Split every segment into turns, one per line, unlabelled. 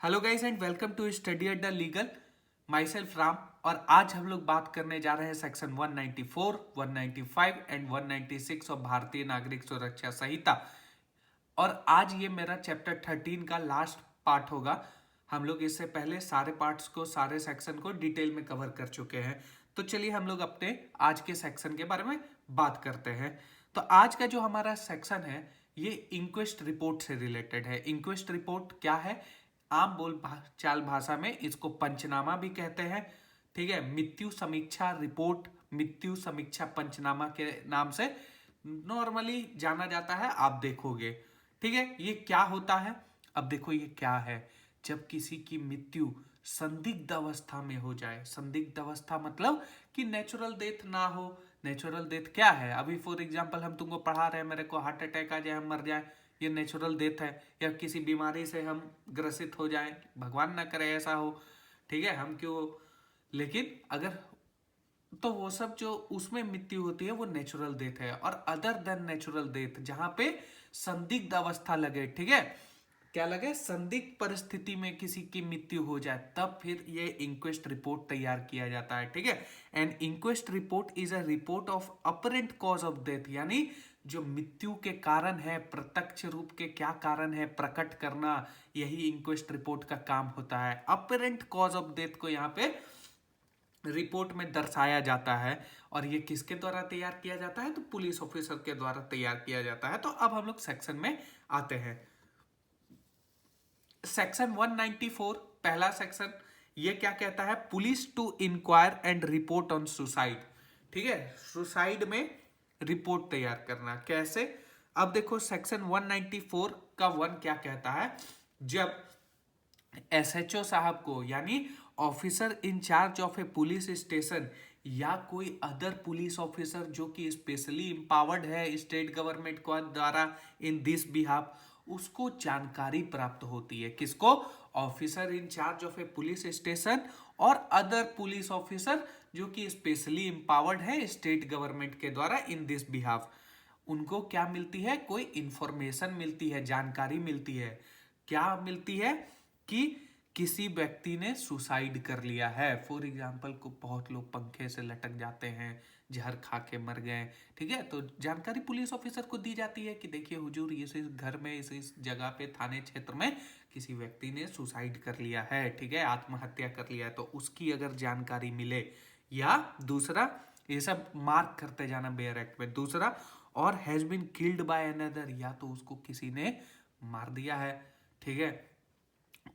Hello guys and welcome to Study Adda Legal. Myself Ram. और आज हम लोग बात करने जा रहे हैं सेक्शन 194, 195 एंड 196 ऑफ भारतीय नागरिक सुरक्षा संहिता। और आज ये मेरा चैप्टर 13 का लास्ट पार्ट होगा। हम लोग इससे पहले सारे पार्ट्स को, सारे सेक्शन को डिटेल में कवर कर चुके हैं। तो चलिए हम लोग अपने आज के सेक्शन के बारे में बात करते हैं। तो आज का जो हमारा सेक्शन है ये इंक्वेस्ट रिपोर्ट से रिलेटेड है। इंक्वेस्ट रिपोर्ट क्या है? आम चाल भाषा में इसको पंचनामा भी कहते हैं। ठीक है, मृत्यु समीक्षा रिपोर्ट, मृत्यु समीक्षा पंचनामा के नाम से नॉर्मली जाना जाता है, आप देखोगे। ठीक है, ये क्या होता है? अब देखो ये क्या है। जब किसी की मृत्यु संदिग्ध अवस्था में हो जाए, संदिग्ध अवस्था मतलब कि नेचुरल डेथ ना हो। नेचुरल डेथ क्या है? अभी फॉर एग्जांपल हम तुमको पढ़ा रहे हैं, मेरे को हार्ट अटैक आ जाए, हम मर जाए, ये नेचुरल डेथ है। या किसी बीमारी से हम ग्रसित हो जाएं, भगवान ना करे ऐसा हो। ठीक है, हम क्यों, लेकिन अगर तो वो सब जो उसमें मृत्यु होती है वो नेचुरल डेथ है। और अदर देन नेचुरल डेथ जहां पे संदिग्ध अवस्था लगे, ठीक है, क्या लगे, संदिग्ध परिस्थिति में किसी की मृत्यु हो जाए, तब फिर ये इंक्वेस्ट रिपोर्ट तैयार किया जाता है। ठीक है, and inquest report is a report of apparent cause of death, यानी जो मृत्यु के कारण है, प्रत्यक्ष रूप के क्या कारण है प्रकट करना, यही इंक्वेस्ट रिपोर्ट का काम होता है। अपरेंट कॉज ऑफ डेथ को यहाँ पे रिपोर्ट में दर्शाया जाता है। और ये किसके द्वारा तैयार किया जाता है? तो पुलिस ऑफिसर के द्वारा तैयार किया जाता है। तो अब हम लोग सेक्शन में आते हैं। सेक्शन 194 पहला सेक्शन, ये क्या कहता है? Police to enquire and report on suicide. ठीक है, सुसाइड में रिपोर्ट तैयार करना कैसे? अब देखो सेक्शन 194 का 1 क्या कहता है? जब एसएचओ साहब को, यानी officer incharge of a police station, या कोई अदर पुलिस ऑफिसर जो कि स्पेशली एम्पावर्ड है स्टेट गवर्नमेंट को द्वारा इन दिस बिहाफ, उसको जानकारी प्राप्त होती है। किसको? Officer incharge of a police station or other police officer जो कि स्पेशली एम्पावर्ड है स्टेट गवर्नमेंट के द्वारा इन दिस बिहाफ, उनको क्या मिलती है? कोई इंफॉर्मेशन मिलती है, जानकारी मिलती है। क्या मिलती है? कि किसी व्यक्ति ने सुसाइड कर लिया है। फॉर एग्जाम्पल को बहुत लोग पंखे से लटक जाते हैं, जहर खा के मर गए। ठीक है, तो जानकारी पुलिस ऑफिसर को दी जाती है कि देखिए हुजूर, इस घर में, इस जगह पे, थाने क्षेत्र में किसी व्यक्ति ने सुसाइड कर लिया है। ठीक है, आत्महत्या कर लिया है। तो उसकी अगर जानकारी मिले, या दूसरा, ये सब मार्क करते जाना बेयर एक्ट में। दूसरा, or has been killed by another, या तो उसको किसी ने मार दिया है। ठीक है,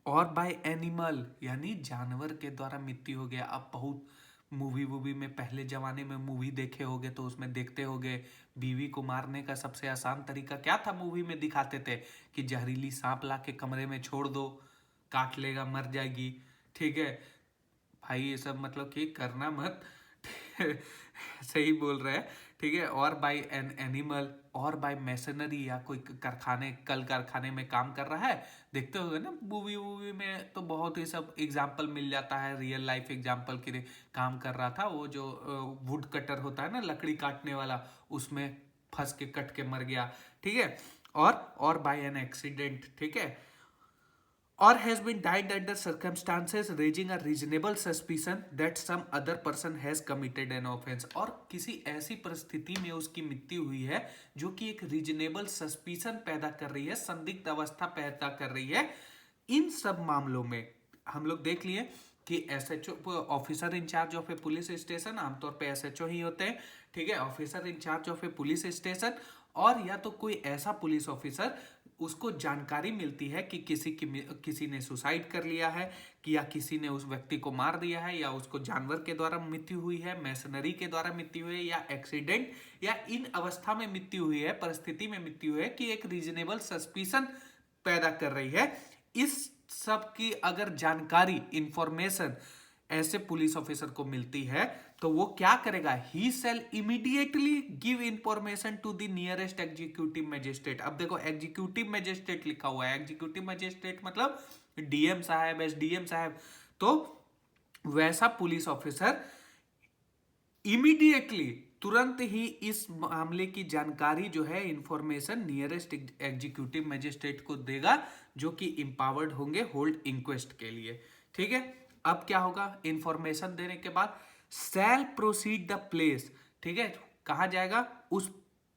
और बाय एनिमल, यानी जानवर के द्वारा मृत्यु हो गया। अब बहुत मूवी में, पहले जमाने में मूवी देखे होगे तो उसमें देखते होगे, बीवी को मारने का सबसे आसान तरीका क्या था? मूवी में दिखाते थे कि जहरीली सांप ला के कमरे में छोड़ दो, काट लेगा, मर जाएगी। ठीक है भाई, ये सब मतलब कि करना मत। सही बोल रहे हैं। ठीक है, और बाय एन एनिमल, और बाय मैशनरी, या कोई कारखाने, कल कारखाने में काम कर रहा है, देखते हो ना मूवी में, तो बहुत ही सब एग्जाम्पल मिल जाता है, रियल लाइफ एग्जाम्पल की। काम कर रहा था वो जो वुड कटर होता है ना, लकड़ी काटने वाला, उसमें फंस के कट के मर गया। ठीक है, और बाय एन एक्सीडेंट। ठीक है, or has been died under circumstances raising a reasonable suspicion that some other person has committed an offense, और किसी ऐसी परिस्थिति में उसकी मृत्यु हुई है जो कि एक रीजनेबल सस्पिशन पैदा कर रही है, संदिग्ध अवस्था पैदा कर रही है। इन सब मामलों में हम लोग देख लिए कि SHO, officer incharge of a police station, आमतौर पे एसएचओ ही होते हैं। ठीक है, officer incharge of a police station, और या तो कोई ऐसा पुलिस ऑफिसर, उसको जानकारी मिलती है कि किसी ने सुसाइड कर लिया है, कि या किसी ने उस व्यक्ति को मार दिया है, या उसको जानवर के द्वारा मृत्यु हुई है, मैशनरी के द्वारा मृत्यु हुई है, या एक्सीडेंट, या इन अवस्था में मृत्यु हुई है, परिस्थिति में मृत्यु हुई है कि एक रीजनेबल सस्पिशन पैदा कर रही है। इस सब की अगर जानकारी, इंफॉर्मेशन ऐसे पुलिस ऑफिसर को मिलती है, तो वो क्या करेगा? He shall immediately give information to the nearest executive magistrate. अब देखो एग्जीक्यूटिव मजिस्ट्रेट लिखा हुआ है, एग्जीक्यूटिव मजिस्ट्रेट मतलब डीएम साहब, एसडीएम साहब। तो वैसा पुलिस ऑफिसर इमीडिएटली, तुरंत ही इस मामले की जानकारी जो है इंफॉर्मेशन नियरेस्ट एग्जीक्यूटिव मजिस्ट्रेट को देगा, जो कि इम्पावर्ड होंगे होल्ड इंक्वेस्ट के लिए। ठीक है, अब क्या होगा, इंफॉर्मेशन देने के बाद शैल प्रोसीड द प्लेस। ठीक है, कहा जाएगा, उस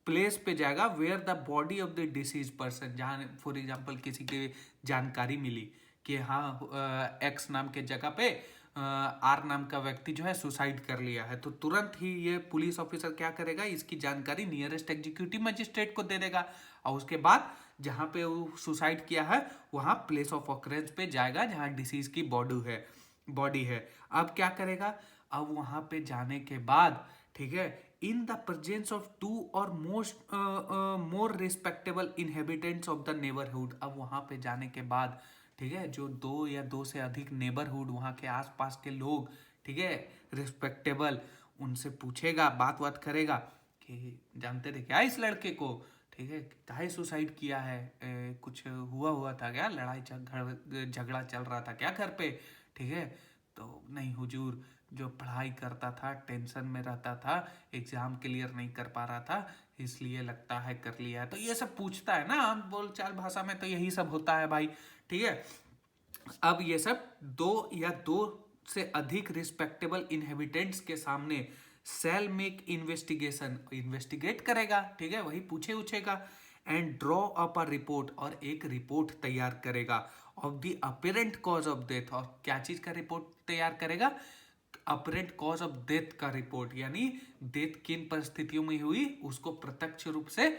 प्लेस पे जाएगा where the body of the deceased person, जहां फॉर एग्जांपल किसी की जानकारी मिली कि हाँ एक्स नाम के जगह पे आर नाम का व्यक्ति जो है सुसाइड कर लिया है, तो तुरंत ही ये पुलिस ऑफिसर क्या करेगा, इसकी जानकारी नियरेस्ट एग्जीक्यूटिव मजिस्ट्रेट को दे देगा, और उसके बाद जहां पे वो सुसाइड किया है वहां प्लेस ऑफ ऑकरेंस पे जाएगा जहां डिसीज की बॉडी है। अब क्या करेगा, अब वहां पे जाने के बाद, ठीक है, in the presence of two or more respectable inhabitants of the neighbourhood, अब वहां पे जाने के बाद, ठीक है, जो दो या दो से अधिक नेबरहुड वहां के आसपास के लोग, ठीक है, रिस्पेक्टेबल, उनसे पूछेगा, बात करेगा कि जानते थे क्या इस लड़के को, ठीक है, काहे सुसाइड किया है, कुछ हुआ था क्या, लड़ाई झगड़ा चल रहा था क्या घर पे, ठीक है, तो नहीं हुजूर, जो पढ़ाई करता था, टेंशन में रहता था, एग्जाम क्लियर नहीं कर पा रहा था, इसलिए लगता है कर लिया है। तो ये सब पूछता है ना, बोलचाल भाषा में तो यही सब होता है भाई। ठीक है, अब ये सब दो या दो से अधिक रिस्पेक्टेबल इनहेबिटेंट्स के सामने सेल मेक इन्वेस्टिगेट करेगा, ठीक है, वही पूछेगा, and draw up a report, और एक रिपोर्ट तैयार करेगा of the apparent cause of death. और क्या चीज का रिपोर्ट तैयार करेगा, अपरेंट कॉज ऑफ डेथ का रिपोर्ट, यानी डेथ किन परिस्थितियों में हुई उसको प्रत्यक्ष रूप से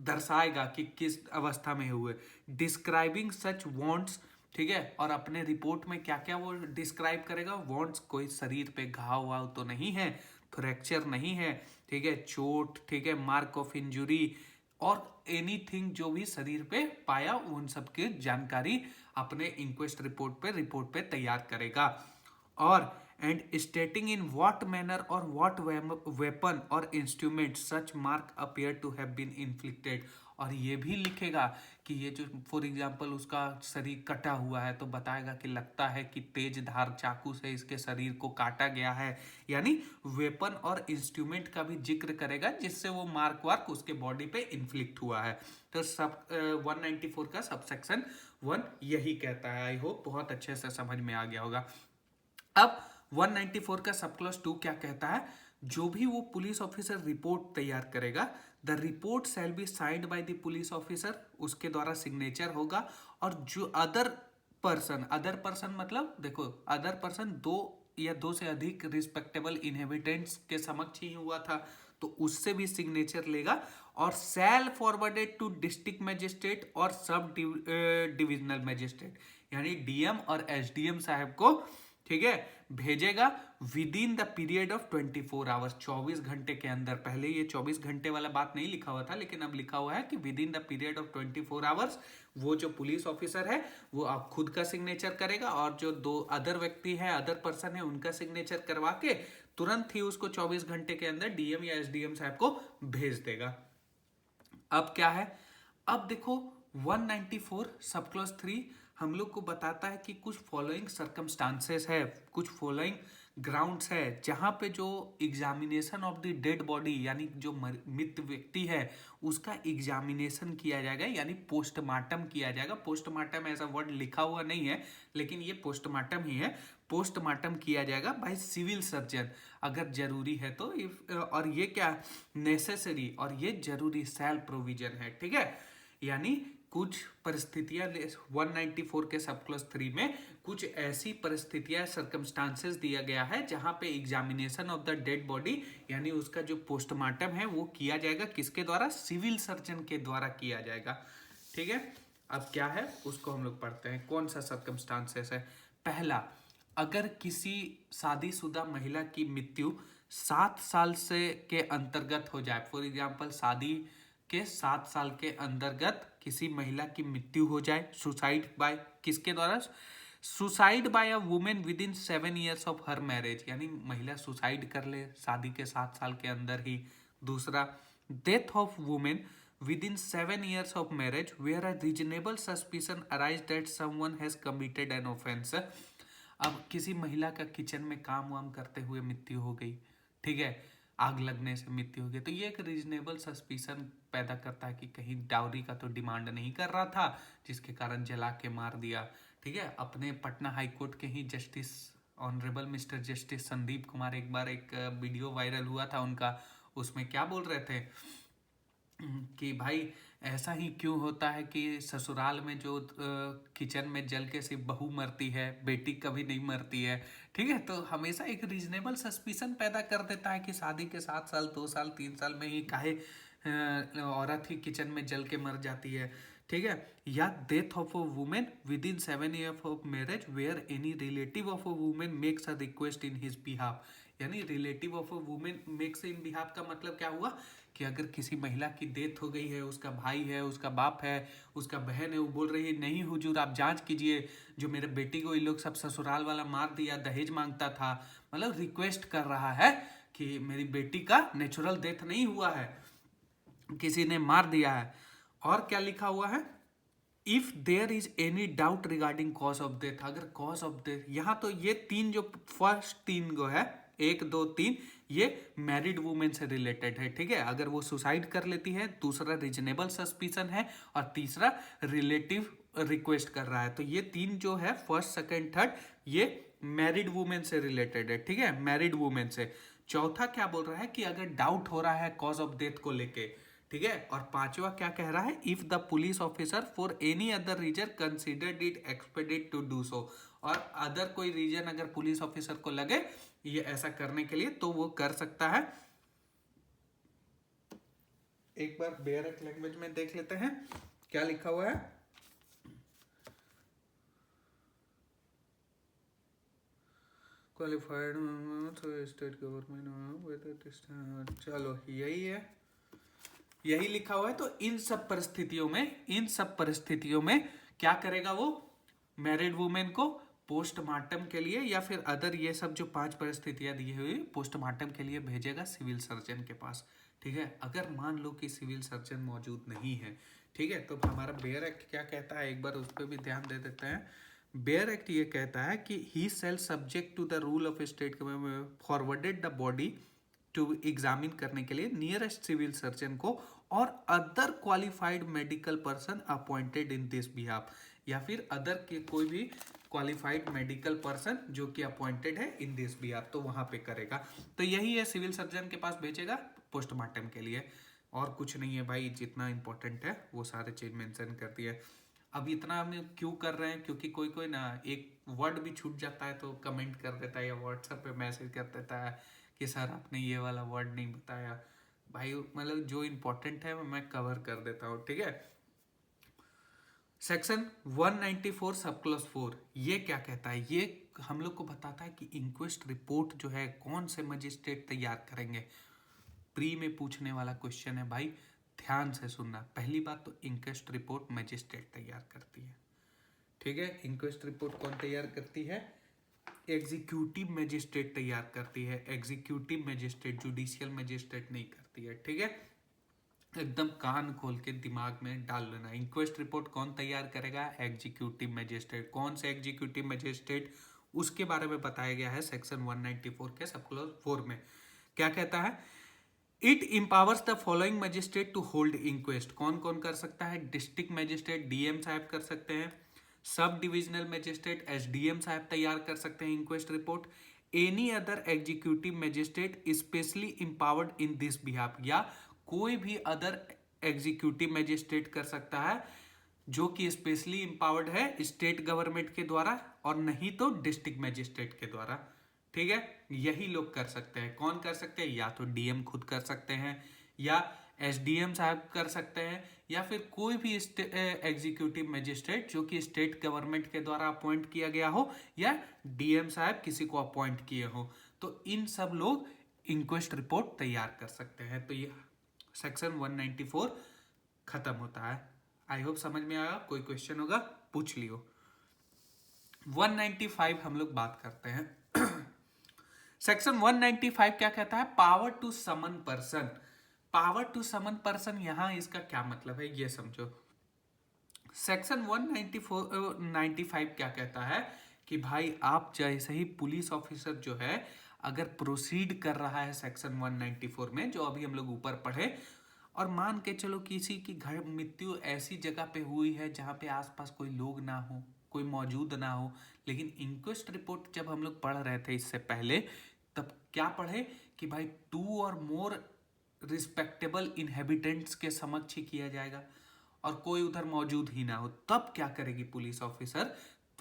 दर्शाएगा कि किस अवस्था में हुए, डिस्क्राइबिंग सच वांट्स, ठीक है, और अपने रिपोर्ट में क्या क्या वो डिस्क्राइब करेगा, वांट्स, कोई शरीर पे घाव वाव तो नहीं है, फ्रैक्चर नहीं है, ठीक है, चोट, ठीक है, मार्क ऑफ इंजुरी, और एनीथिंग जो भी शरीर पे पाया उन सब की जानकारी अपने इंक्वेस्ट रिपोर्ट पे तैयार करेगा। और and stating in what manner or what weapon or instrument such mark appear to have been inflicted, और ये भी लिखेगा कि ये जो फॉर एग्जांपल उसका शरीर कटा हुआ है तो बताएगा कि लगता है कि तेज धार चाकू से इसके शरीर को काटा गया है, यानी वेपन और इंस्ट्रूमेंट का भी जिक्र करेगा जिससे वो मार्क उसके बॉडी पे इन्फ्लिक्ट हुआ है। तो सब 194 का सबसेक्शन 1 यही कहता है। आई होप बहुत अच्छे से समझ में आ गया होगा। अब 194 का सब क्लॉज 2 क्या कहता है, जो भी वो पुलिस ऑफिसर रिपोर्ट तैयार करेगा, the report shall be signed by the police officer, उसके द्वारा सिग्नेचर होगा, और जो अदर पर्सन मतलब देखो, अदर पर्सन दो या दो से अधिक रिस्पेक्टेबल इनहेबिटेंट्स के समक्ष ही हुआ था तो उससे भी सिग्नेचर लेगा, और शैल फॉरवर्डेड टू डिस्ट्रिक्ट मजिस्ट्रेट और सब डिविजनल मजिस्ट्रेट, यानी डीएम और एसडीएम साहब को, ठीक है, भेजेगा with in the period of 24 hours, 24 घंटे के अंदर। पहले ये 24 घंटे वाला बात नहीं लिखा हुआ था, लेकिन अब लिखा हुआ है कि with in the period of 24 hours वो जो पुलिस ऑफिसर है वो आप खुद का सिग्नेचर करेगा, और जो दो अदर व्यक्ति है, अदर पर्सन है, उनका सिग्नेचर करवा के तुरंत ही उसको 24 घंटे के अंदर डीएम या एसडीएम साहब को भेज देगा। अब क्या है, अब देखो 194 सब क्लॉज 3 हम लोग को बताता है कि कुछ फॉलोइंग सर्कमस्टांसेस है, कुछ फॉलोइंग ग्राउंड्स है जहां पे जो examination of the dead body, यानी जो मृत व्यक्ति है उसका एग्जामिनेशन किया जाएगा, यानी पोस्टमार्टम किया जाएगा। पोस्टमार्टम ऐसा वर्ड लिखा हुआ नहीं है, लेकिन ये पोस्टमार्टम ही है। पोस्टमार्टम किया जाएगा बाय सिविल सर्जन अगर जरूरी है तो, और ये क्या नेसेसरी, और ये जरूरी शैल प्रोविजन है, ठीक है, यानी कुछ परिस्थितियां 194 के सब क्लॉज 3 में कुछ ऐसी परिस्थितियां सर्कमस्टांसेस दिया गया है जहां पे examination of the dead body, यानी उसका जो पोस्टमार्टम है वो किया जाएगा किसके द्वारा, सिविल सर्जन के द्वारा किया जाएगा, ठीक है। अब क्या है उसको हम लोग पढ़ते हैं, कौन सा सर्कमस्टांसेस है। पहला, अगर किसी शादीशुदा महिला की मृत्यु 7 साल से के अंतर्गत हो जाए, फॉर एग्जाम्पल शादी के 7 साल के अंतर्गत किसी महिला की मृत्यु हो जाए, सुसाइड बाय किसके द्वारा, suicide bye a woman within 7 years of her marriage, यानी महिला सुसाइड कर ले शादी के 7 साल के अंदर ही। दूसरा, death of women within 7 years of marriage where a reasonable suspicion arise that someone has committed an offence. अब किसी महिला का किचन में काम वाम करते हुए मृत्यु हो गई, ठीक है, आग लगने से मृत्यु हो गई। तो ये एक रीजनेबल सस्पिशन पैदा करता है कि कहीं डाउरी का तो डिमांड नहीं कर रहा था जिसके कारण जला के मार दिया। ठीक है, अपने पटना हाई कोर्ट के ही justice honourable mister justice Sandeep Kumar, एक बार एक वीडियो वायरल हुआ था उनका, उसमें क्या बोल रहे थे कि भाई ऐसा ही क्यों होता है कि ससुराल में जो किचन में जल के सिर्फ बहू मरती है, बेटी कभी नहीं मरती है। ठीक है, तो हमेशा एक रीजनेबल सस्पिशन पैदा कर देता है कि शादी के 7 साल 2 साल 3 साल में ही काहे औरत ही किचन में जल के मर जाती है। ठीक है, या death of a woman within 7 years of marriage where any relative of a woman makes a request in his behalf. यानी relative of a woman makes in behalf का मतलब क्या हुआ कि अगर किसी महिला की डेथ हो गई है, उसका भाई है, उसका बाप है, उसका बहन है, वो बोल रही है नहीं हुजूर आप जांच कीजिए, जो मेरे बेटी को ये लोग सब ससुराल वाला मार दिया, दहेज मांगता था, मतलब रिक्वेस्ट कर रहा है कि मेरी बेटी का नेचुरल डेथ नहीं हुआ है, किसी ने मार दिया है। और क्या लिखा हुआ है, if there is any doubt regarding cause of death, अगर कॉज ऑफ डेथ, यहाँ तो ये तीन जो फर्स्ट तीन गो है 1 2 3 ये मैरिड वुमेन से रिलेटेड है। ठीक है, अगर वो सुसाइड कर लेती है, दूसरा रीजनेबल सस्पिशन है, और तीसरा रिलेटिव रिक्वेस्ट कर रहा है। तो ये तीन जो है फर्स्ट सेकंड थर्ड ये मैरिड वुमेन से रिलेटेड है। ठीक है, मैरिड वुमेन से। चौथा क्या बोल रहा है कि अगर डाउट हो रहा है कॉज ऑफ डेथ को लेके। ठीक है, और पांचवा क्या कह रहा है, if the police officer for any other reason considered it expedient to do so, और अदर कोई रीजन अगर पुलिस ऑफिसर को लगे ये ऐसा करने के लिए तो वो कर सकता है। एक बार बेयरक लैंग्वेज में देख लेते हैं क्या लिखा हुआ है। क्वालिफाइड स्टेट गवर्नमेंट, चलो यही है, यही लिखा हुआ है। तो इन सब परिस्थितियों में क्या करेगा वो, मैरिड वुमेन को पोस्टमार्टम के लिए या फिर अदर ये सब जो 5 परिस्थितियां दी हुई पोस्टमार्टम के लिए भेजेगा सिविल सर्जन के पास। ठीक है, अगर मान लो कि सिविल सर्जन मौजूद नहीं है, ठीक है, तो हमारा बेयर एक्ट क्या कहता है, एक बार उस पर भी ध्यान दे देते हैं। बेयर एक्ट ये कहता है कि he shall subject to the rule of state forwarded the body to examine करने के लिए नियरेस्ट सिविल सर्जन को और other qualified medical person appointed in this behalf, या फिर अदर के कोई भी क्वालिफाइड मेडिकल पर्सन जो कि अपॉइंटेड है इन दिस बिहाफ, तो वहां पे करेगा। तो यही है, सिविल सर्जन के पास भेजेगा पोस्टमार्टम के लिए, और कुछ नहीं है भाई, जितना इंपॉर्टेंट है वो सारे चीज मेंशन कर दिए। अब इतना हम क्यों कर रहे हैं, क्योंकि कोई कोई ना एक वर्ड भी छूट जाता है तो कमेंट कर देता है या व्हाट्सएप पे मैसेज कर देता है कि सर आपने ये वाला वर्ड नहीं बताया। भाई मतलब जो इम्पोर्टेंट है मैं कवर कर देता हूँ। ठीक है, सेक्शन 194 सब क्लॉज 4 ये क्या कहता है, ये हम लोग को बताता है कि इंक्वेस्ट रिपोर्ट जो है कौन से मजिस्ट्रेट तैयार करेंगे। प्री में पूछने वाला क्वेश्चन है भाई, ध्यान से सुनना। पहली बात तो इंक्वेस्ट रिपोर्ट मजिस्ट्रेट तैयार करती है। ठीक है, इंक्वेस्ट रिपोर्ट कौन तैयार करती है, एग्जीक्यूटिव मजिस्ट्रेट तैयार करती है। एग्जीक्यूटिव मजिस्ट्रेट, जुडिशियल मजिस्ट्रेट नहीं करती है। ठीक है, एकदम कान खोल के दिमाग में डाल लेना। इंक्वेस्ट रिपोर्ट कौन तैयार करेगा, एग्जीक्यूटिव मजिस्ट्रेट। कौन से एग्जीक्यूटिव मजिस्ट्रेट, उसके बारे में बताया गया है सेक्शन 194 के सब क्लॉज 4 में। क्या कहता है, it empowers the following magistrate to hold inquest. कौन कौन कर सकता है, डिस्ट्रिक्ट मजिस्ट्रेट डीएम साहब कर सकते हैं, सब डिविजनल मजिस्ट्रेट एसडीएम साहब तैयार कर सकते हैं inquest report, any other executive magistrate specially empowered in this behalf, या कोई भी अदर एग्जीक्यूटिव मजिस्ट्रेट कर सकता है जो कि स्पेशली इम्पावर्ड है स्टेट गवर्नमेंट के द्वारा, और नहीं तो डिस्ट्रिक्ट मजिस्ट्रेट के द्वारा। ठीक है, यही लोग कर सकते हैं। कौन कर सकते हैं, या तो डीएम खुद कर सकते हैं, या एसडीएम साहब कर सकते हैं, या फिर कोई भी एग्जीक्यूटिव मजिस्ट्रेट जो कि स्टेट गवर्नमेंट के द्वारा अपॉइंट किया गया हो, या डीएम साहब किसी को अपॉइंट किए हो, तो इन सब लोग इंक्वेस्ट रिपोर्ट तैयार कर सकते हैं। तो ये सेक्शन 194 खत्म होता है। आई होप समझ में आया, कोई क्वेश्चन होगा पूछ लियो। 195 हम लोग बात करते हैं। सेक्शन 195 क्या कहता है, power to summon person. Power to summon person, यहां इसका क्या मतलब है ये समझो। सेक्शन 194 95 क्या कहता है कि भाई आप जैसे ही पुलिस ऑफिसर जो है अगर प्रोसीड कर रहा है सेक्शन 194 में, जो अभी हम लोग ऊपर पढ़े, और मान के चलो किसी की घर मृत्यु ऐसी जगह पे हुई है जहाँ पे आसपास कोई लोग ना हो, कोई मौजूद ना हो, लेकिन इंक्वेस्ट रिपोर्ट जब हम लोग पढ़ रहे थे इससे पहले, तब क्या पढ़े कि भाई 2 और मोर रिस्पेक्टेबल इनहेबिटेंट्स के समक्ष ही किया जाएगा और कोई उधर मौजूद ही ना हो, तब क्या करेगी पुलिस ऑफिसर,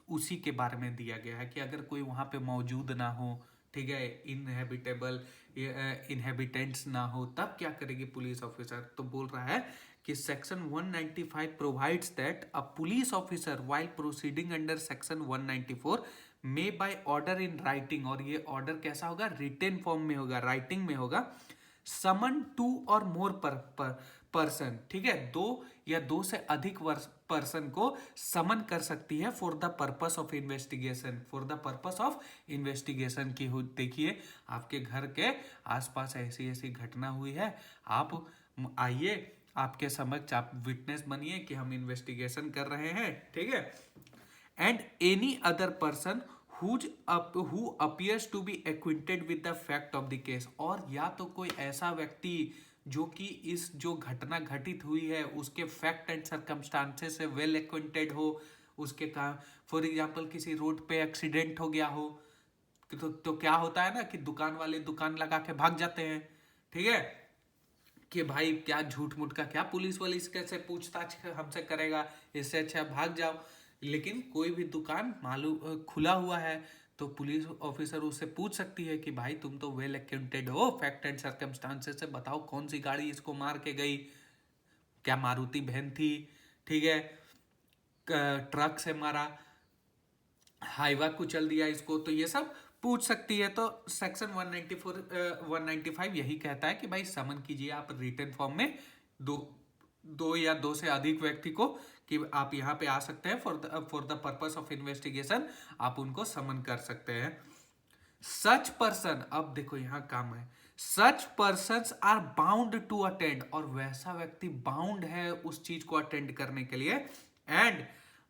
उसी के बारे में दिया गया है कि अगर कोई वहां पे मौजूद ना हो, ठीक है, इनहेबिटेबल इनहेबिटेंट्स ना हो, तब क्या करेगी पुलिस ऑफिसर। तो बोल रहा है कि section 195 provides that a police officer while proceeding under section 194 may by order in writing, और ये ऑर्डर कैसा होगा, रिटन फॉर्म में होगा, राइटिंग में होगा, समन 2 और मोर पर्सन, ठीक है, 2 या 2 से अधिक पर्सन को समन कर सकती है for the purpose of investigation, for the purpose of investigation की हो। देखिए आपके घर के आसपास ऐसी ऐसी घटना हुई है, आप आइए, आपके समक्ष आप विटनेस बनिए कि हम इन्वेस्टिगेशन कर रहे हैं, ठीक है। And any other person who appears to be acquainted with the fact of the case, और या तो कोई ऐसा व्यक्ति जो कि इस जो घटना घटित हुई है उसके फैक्ट एंड सर्कमस्टांसेस से वेल एक्वेंटेड हो, उसके काम, फॉर एग्जांपल किसी रोड पे एक्सीडेंट हो गया हो, तो क्या होता है ना कि दुकान वाले दुकान लगा के भाग जाते हैं, ठीक है, कि भाई क्या झूठ मूठ का क्या पुलिस वाली कैसे पूछताछ हमसे करेगा, इससे अच्छा भाग जाओ। लेकिन कोई भी दुकान मालूम खुला हुआ है तो पुलिस ऑफिसर उससे पूछ सकती है कि भाई तुम तो वेल अकाउंटेड हो, फैक्ट एंड सर्कमस्टांसेस से बताओ कौन सी गाड़ी इसको मार के गई, क्या मारुति वैन थी, ठीक है, ट्रक से मारा, हाईवा कुचल दिया इसको, तो ये सब पूछ सकती है। तो सेक्शन 195 यही कहता है कि भाई समन कीजिए आप रिटन फॉर्म में, दो या 2 से अधिक व्यक्ति को, कि आप यहाँ पे आ सकते हैं for the purpose of investigation, आप उनको समन कर सकते हैं। सच पर्सन, अब देखो यहाँ काम है, such persons are bound to attend, और वैसा व्यक्ति बाउंड है उस चीज को अटेंड करने के लिए, and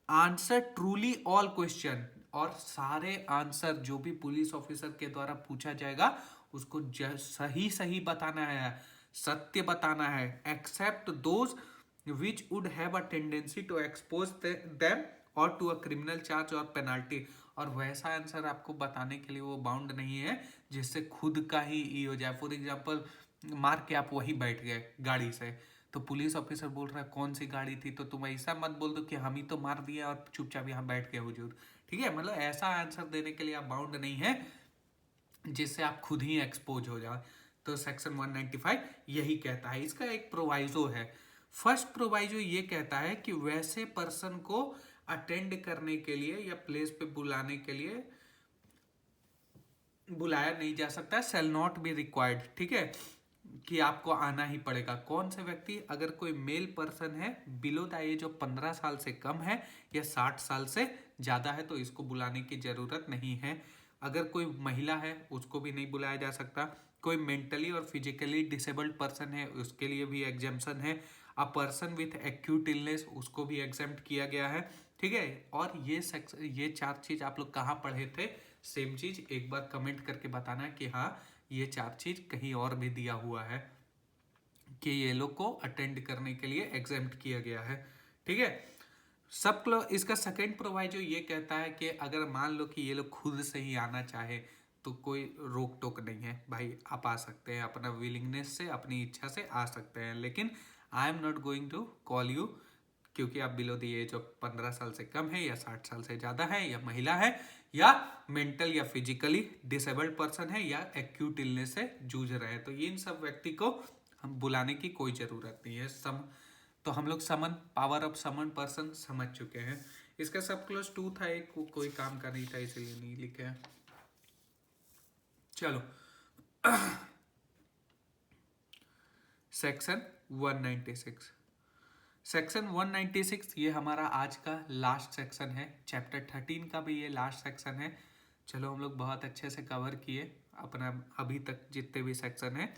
answer truly all question, और सारे आंसर जो भी पुलिस ऑफिसर के द्वारा पूछा जाएगा उसको सही सही बताना है, सत्य बताना है, except those which would have a tendency to expose them or to a criminal charge or penalty, और वैसा आंसर आपको बताने के लिए वो बाउंड नहीं है जिससे खुद का ही हो जाए। फॉर एग्जाम्पल मार के आप वही बैठ गए गाड़ी से, तो पुलिस ऑफिसर बोल रहा है कौन सी गाड़ी थी, तो तुम ऐसा मत बोल दो कि हम ही तो मार दिए और चुपचाप यहाँ बैठ गए हुजूर, ठीक है, मतलब ऐसा आंसर देने के लिए आप बाउंड नहीं है जिससे आप खुद ही एक्सपोज हो जाए। तो सेक्शन 195 यही कहता है। इसका एक प्रोवाइजो है, फर्स्ट प्रोवाइजो ये कहता है कि वैसे पर्सन को अटेंड करने के लिए या प्लेस पे बुलाने के लिए बुलाया नहीं जा सकता, शैल नॉट बी रिक्वायर्ड, ठीक है, कि आपको आना ही पड़ेगा। कौन से व्यक्ति, अगर कोई मेल पर्सन है बिलो द एज ऑफ 15 साल से कम है या 60 साल से ज़्यादा है तो इसको बुलाने की ज़रूरत नहीं है। अगर कोई महिला है उसको भी नहीं बुलाया जा सकता। कोई मेंटली और फिजिकली डिसेबल्ड पर्सन है उसके लिए भी एग्जाम्पशन है। A person with acute illness उसको भी एग्जाम्प्ट किया गया है, ठीक है। और ये 4 चीज़ आप लोग कहाँ पढ़े थे, सेम चीज़ एक बार कमेंट करके बताना कि हाँ ये 4 चीज़ कहीं और भी दिया हुआ है कि ये लोग को अटेंड करने के लिए एग्जेम्प्ट किया गया है, ठीक है। सब इसका सेकंड प्रोवाइजो ये कहता है कि अगर मान लो कि ये लोग खुद से ही आना चाहे तो कोई रोक टोक नहीं है, भाई आप आ सकते हैं, अपना विलिंगनेस से अपनी इच्छा से आ सकते हैं, लेकिन I am not going to call you क्योंकि आप बिलो दी एज ऑफ 15 साल से कम है या 60 साल से ज़्यादा है या महिला है या मेंटल या फिजिकली डिसेबल्ड पर्सन है या एक्यूट इलनेस से जूझ रहे हैं, तो इन सब व्यक्ति को हम बुलाने की कोई ज़रूरत नहीं है। तो हम लोग समन, पावर ऑफ समन पर्सन समझ चुके हैं। इसका सब क्लोज 2 था, एक कोई काम का नहीं था इसलिए नहीं लिखे हैं। चलो सेक्शन 196, सेक्शन 196 ये हमारा आज का लास्ट सेक्शन है, चैप्टर 13 का भी ये लास्ट सेक्शन है। चलो हम लोग बहुत अच्छे से कवर किए अपना अभी तक जितने भी सेक्शन है।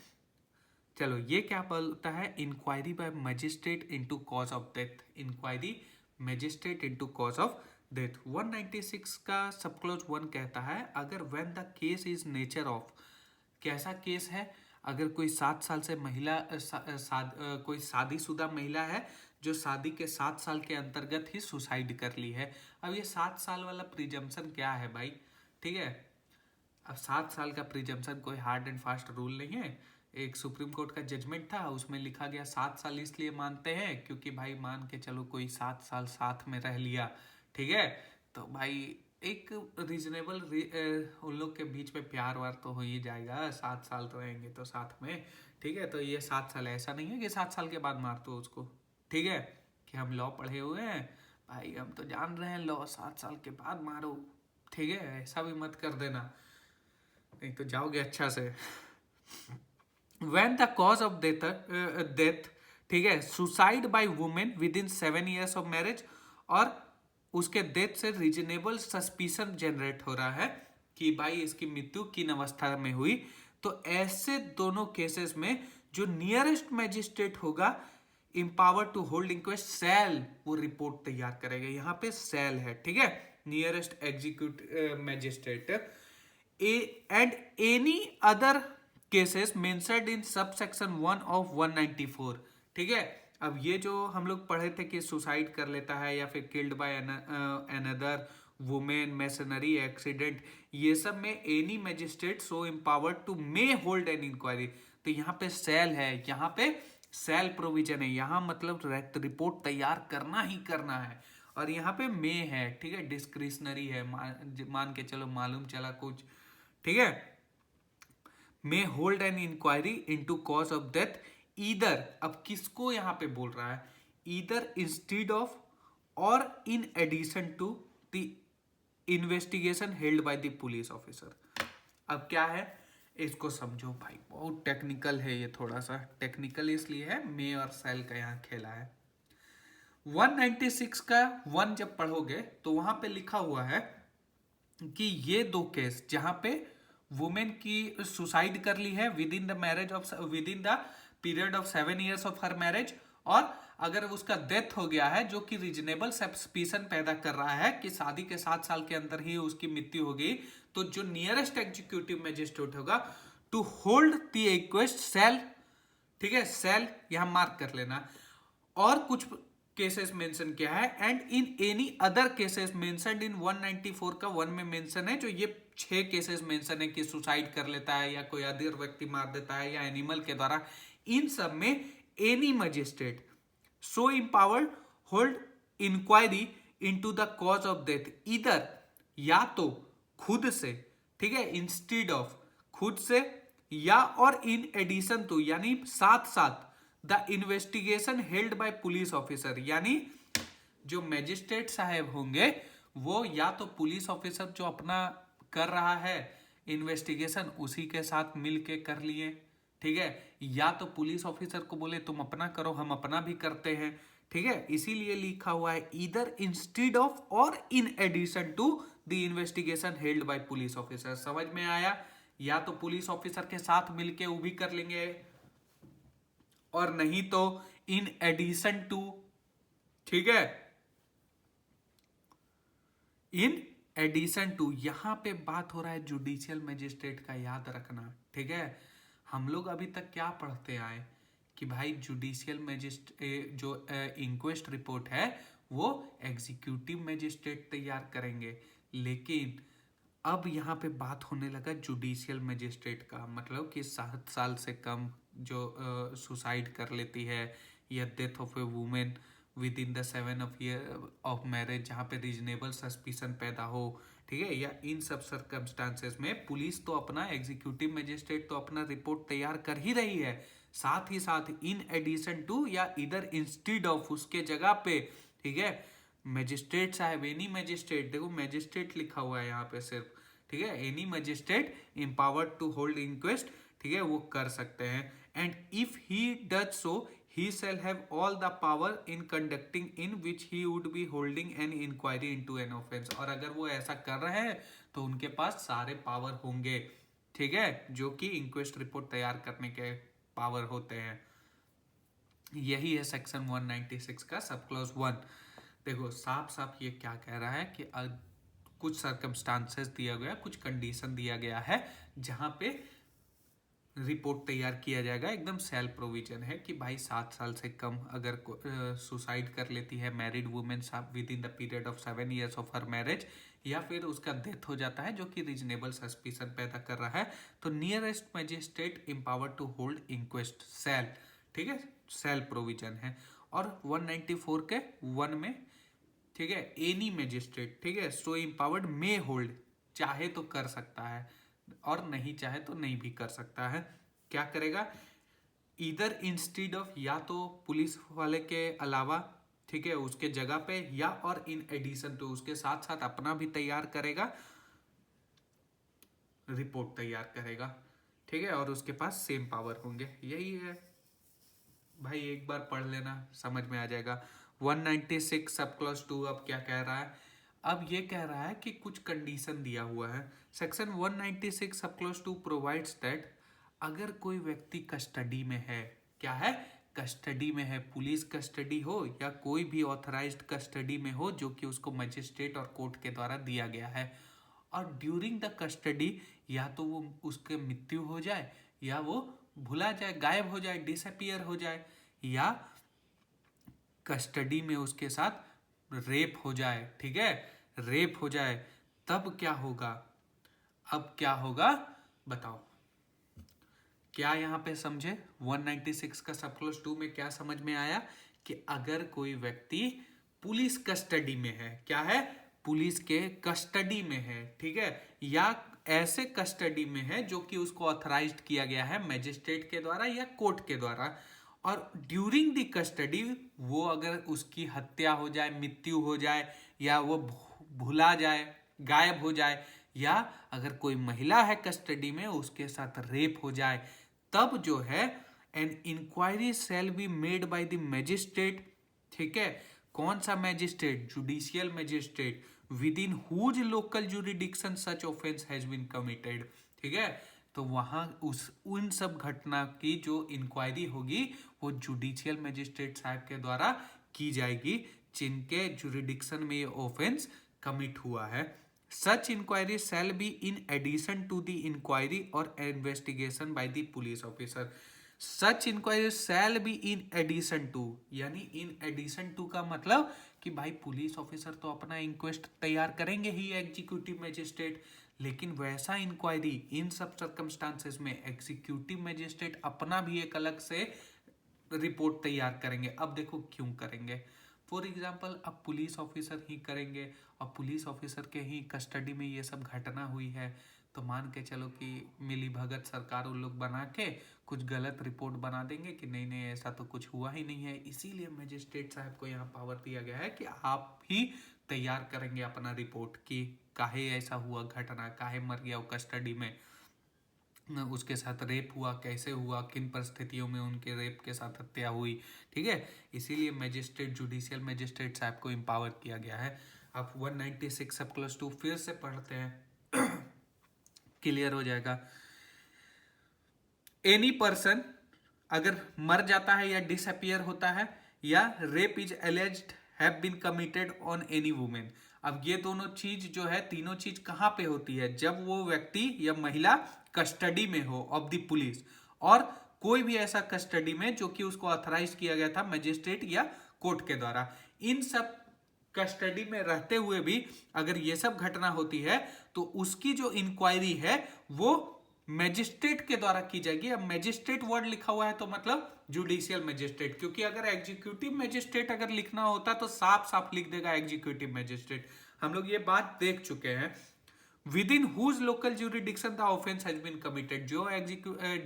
चलो ये क्या बोलता है, inquiry by magistrate into cause of death, inquiry magistrate into cause of death. 196 का सब क्लॉज 1 कहता है अगर when the case is nature of, कैसा केस है, अगर कोई 7 साल से महिला कोई शादीशुदा महिला है जो शादी के 7 साल के अंतर्गत ही सुसाइड कर ली है। अब ये 7 साल वाला प्रिजम्पशन क्या है भाई, ठीक है। अब 7 साल का प्रिजम्पशन कोई हार्ड एंड फास्ट रूल नहीं है। एक सुप्रीम कोर्ट का जजमेंट था, उसमें लिखा गया 7 साल इसलिए मानते हैं क्योंकि भाई मान के चलो कोई 7 साल साथ में रह लिया, ठीक है, तो भाई एक रीजनेबल उन लोग के बीच में प्यार वार तो हो ही जाएगा, 7 साल तो रहेंगे तो साथ में, ठीक है। तो ये 7 साल ऐसा नहीं है कि 7 साल के बाद मार दो उसको, ठीक है, कि हम लॉ पढ़े हुए हैं भाई, हम तो जान रहे हैं लॉ 7 साल के बाद मारो, ठीक है, ऐसा भी मत कर देना, नहीं तो जाओगे अच्छा से। When the cause of death, ठीक है, suicide by women within 7 years of marriage, और उसके डेथ से रीजनेबल सस्पिशन जनरेट हो रहा है कि भाई इसकी मृत्यु किन अवस्था में हुई, तो ऐसे दोनों केसेस में जो नियरेस्ट मैजिस्ट्रेट होगा empower to hold inquest shall, वो रिपोर्ट तैयार करेगा। यहाँ पे सेल है, ठीक है, nearest executive magistrate, and any other cases mentioned in sub section 1 of 194, ठीक है। अब ये जो हम लोग पढ़े थे कि सुसाइड कर लेता है या फिर killed by another women, machinery accident, ये सब में any magistrate so empowered to may hold an inquiry, तो यहाँ पे सेल है, यहाँ पे सेल प्रोविजन है, यहाँ मतलब रिपोर्ट तैयार करना ही करना है, और यहाँ पे मे है, ठीक है, डिस्क्रिशनरी है, मान के चलो मालूम चला कुछ, ठीक है। May hold an inquiry into cause of death either, अब किसको यहां पे बोल रहा है, either instead of or in addition to the investigation held by the police officer. अब क्या है इसको समझो भाई, बहुत टेक्निकल है ये, थोड़ा सा टेक्निकल इसलिए है, मे और सेल का यहाँ खेला है। 196 का 1 जब पढ़ोगे तो वहां पे लिखा हुआ है कि ये दो केस जहां पे वुमेन की सुसाइड कर ली है with in the marriage of, with in the period of 7 years of her marriage, और अगर उसका डेथ हो गया है जो कि रीजनेबल सस्पिशन पैदा कर रहा है कि शादी के 7 साल के अंदर ही उसकी मृत्यु हो गई, तो जो नियरेस्ट एग्जीक्यूटिव मैजिस्ट्रेट होगा to hold the inquest shall, ठीक है, सेल यहां मार्क कर लेना, और कुछ केसेस मेंशन किया है, and in any other cases mentioned इन 194 का 1 में मेंशन है, जो ये 6 केसेस मेंशन है कि सुसाइड कर लेता है या कोई अदर व्यक्ति मार देता है या एनिमल के द्वारा, इन सब में any magistrate so empowered hold inquiry into the cause of death, इधर या तो खुद से, ठीक है, इंस्टीड ऑफ खुद से, या और इन एडिशन टू, यानी साथ साथ the investigation held by police officer, यानी जो मैजिस्ट्रेट साहब होंगे वो या तो पुलिस ऑफिसर जो अपना कर रहा है इन्वेस्टिगेशन उसी के साथ मिल के कर लिए, ठीक है, या तो पुलिस ऑफिसर को बोले तुम अपना करो हम अपना भी करते हैं, ठीक है, इसीलिए लिखा हुआ है either instead of or in addition to the investigation held by police officer. समझ में आया, या तो पुलिस ऑफिसर के साथ मिलके वो भी कर लेंगे, और नहीं तो इन एडिशन टू, ठीक है, इन एडिशन टू। यहां पे बात हो रहा है जुडिशियल मैजिस्ट्रेट का, याद रखना, ठीक है। हम लोग अभी तक क्या पढ़ते आए कि भाई जुडिशियल मैजिस्ट्रेट जो इंक्वेस्ट रिपोर्ट है वो एग्जीक्यूटिव मैजिस्ट्रेट तैयार करेंगे, लेकिन अब यहाँ पे बात होने लगा जुडिशियल मैजिस्ट्रेट का, मतलब कि 7 साल से कम जो सुसाइड कर लेती है, या death of A women with in the 7 years of marriage जहाँ पे रीजनेबल सस्पिशन पैदा हो, ठीक है, या इन सब सर्कमस्टांसेस में पुलिस तो अपना, एग्जीक्यूटिव मैजिस्ट्रेट तो अपना रिपोर्ट तैयार कर ही रही है, साथ ही साथ इन एडिशन टू या इधर इंस्टीड ऑफ उसके जगह पे, ठीक है, मैजिस्ट्रेट साहब, एनी मैजिस्ट्रेट, देखो मैजिस्ट्रेट लिखा हुआ है यहाँ पे सिर्फ, ठीक है, any magistrate empowered to hold inquest, ठीक है, वो कर सकते हैं, and if he does so he shall have all the power in conducting in which he would be holding an inquiry into an offense, और अगर वो ऐसा कर रहे हैं तो उनके पास सारे पावर होंगे, ठीक है, जो कि इंक्वेस्ट रिपोर्ट तैयार करने के पावर होते हैं। यही है सेक्शन 196 का सब क्लॉज 1। देखो साफ साफ ये क्या कह रहा है कि कुछ सर्कमस्टांसेस दिया गया, कुछ कंडीशन दिया गया है जहां पे रिपोर्ट तैयार किया जाएगा। एकदम सेल्फ प्रोविजन है कि भाई 7 साल से कम अगर सुसाइड कर लेती है married women with in the period of 7 years of her marriage, या फिर उसका डेथ हो जाता है जो कि रीजनेबल सस्पिशन पैदा कर रहा है, तो nearest magistrate empowered to hold inquest shall, ठीक है, सेल प्रोविजन है। और 194 के 1 में, ठीक है, एनी मजिस्ट्रेट, ठीक है, सो एम्पावर्ड मे होल्ड, चाहे तो कर सकता है और नहीं चाहे तो नहीं भी कर सकता है। क्या करेगा, इधर इंस्टीड ऑफ, या तो पुलिस वाले के अलावा, ठीक है, उसके जगह पे, या और इन एडिशन टू, उसके साथ साथ अपना भी तैयार करेगा, रिपोर्ट तैयार करेगा, ठीक है, और उसके पास सेम पावर होंगे। यही है भाई, एक बार पढ़ लेना समझ में आ जाएगा। 196 सब क्लॉज 2 अब क्या कह रहा है, अब ये कह रहा है कि कुछ कंडीशन दिया हुआ है। Section 196 sub clause 2 provides that अगर कोई व्यक्ति कस्टडी में है, क्या है, कस्टडी में है, पुलिस कस्टडी हो या कोई भी ऑथराइज्ड कस्टडी में हो जो कि उसको मजिस्ट्रेट और कोर्ट के द्वारा दिया गया है, और ड्यूरिंग द कस्टडी या तो वो उसके मृत्यु हो जाए, या वो भुला जाए, गायब हो जाए, डिसअपियर हो जाए, या कस्टडी में उसके साथ रेप हो जाए, ठीक है, रेप हो जाए, तब क्या होगा, अब क्या होगा बताओ, क्या यहां पे समझे 196 का सब क्लॉज 2 में क्या समझ में आया कि अगर कोई व्यक्ति पुलिस कस्टडी में है, क्या है, पुलिस के कस्टडी में है, ठीक है, या ऐसे कस्टडी में है जो कि उसको ऑथराइज्ड किया गया है मजिस्ट्रेट के द्वारा या कोर्ट के द्वारा, और ड्यूरिंग द कस्टडी वो अगर उसकी हत्या हो जाए, मृत्यु हो जाए, या वो भुला जाए, गायब हो जाए, या अगर कोई महिला है कस्टडी में उसके साथ रेप हो जाए, तब जो है an inquiry shall be made by the magistrate, ठीक है, कौन सा मैजिस्ट्रेट, judicial magistrate, within whose local jurisdiction such offence has been committed, ठीक है, तो वहां उन सब घटना की जो इंक्वायरी होगी वो जुडिशियल मैजिस्ट्रेट साहब के द्वारा की जाएगी जिनके जुरिडिक्शन में ये ऑफेंस कमिट हुआ है। Such inquiry shall be in addition to the inquiry or investigation by the police officer. Such inquiry shall be in addition to, यानी इन एडिशन टू का मतलब कि भाई पुलिस ऑफिसर तो अपना इंक्वेस्ट तैयार करेंगे ही, एग्जीक्यूटिव मजिस्ट्रेट, लेकिन वैसा इंक्वायरी इन सब सर्कमस्टांसेस में एग्जीक्यूटिव मजिस्ट्रेट अपना भी एक अलग से रिपोर्ट तैयार करेंगे। अब देखो क्यों करेंगे, फॉर एग्जाम्पल अब पुलिस ऑफिसर ही करेंगे और पुलिस ऑफिसर के ही कस्टडी में ये सब घटना हुई है, तो मान के चलो कि मिली भगत सरकार उन लोग बना के कुछ गलत रिपोर्ट बना देंगे कि नहीं नहीं ऐसा तो कुछ हुआ ही नहीं है। इसीलिए मजिस्ट्रेट साहब को यहाँ पावर दिया गया है कि आप ही तैयार करेंगे अपना रिपोर्ट कि काहे ऐसा हुआ घटना, काहे मर गया वो कस्टडी में, उसके साथ रेप हुआ, कैसे हुआ, किन परिस्थितियों में उनके रेप के साथ हत्या हुई, ठीक है। इसीलिए मजिस्ट्रेट, जुडिशियल मजिस्ट्रेट साहब को एम्पावर किया गया है। अब 196 सब क्लॉज 2 फिर से पढ़ते हैं, क्लियर हो जाएगा। एनी पर्सन अगर मर जाता है या डिसअपियर होता है, या rape is alleged have been committed on any women. अब ये दोनों चीज जो है, तीनों चीज कहां पे होती है, जब वो व्यक्ति या महिला कस्टडी में हो ऑफ द पुलिस, और कोई भी ऐसा कस्टडी में जो कि उसको ऑथराइज किया गया था मजिस्ट्रेट या कोर्ट के द्वारा। इन सब कस्टडी में रहते हुए भी अगर ये सब घटना होती है तो उसकी जो इंक्वायरी है वो मैजिस्ट्रेट के द्वारा की जाएगी। अब मैजिस्ट्रेट वर्ड लिखा हुआ है तो मतलब जुडिशियल मैजिस्ट्रेट, क्योंकि अगर एग्जीक्यूटिव मैजिस्ट्रेट अगर लिखना होता तो साफ साफ लिख देगा एग्जीक्यूटिव मैजिस्ट्रेट। हम लोग ये बात देख चुके हैं। Within whose local jurisdiction the offence has been committed, जो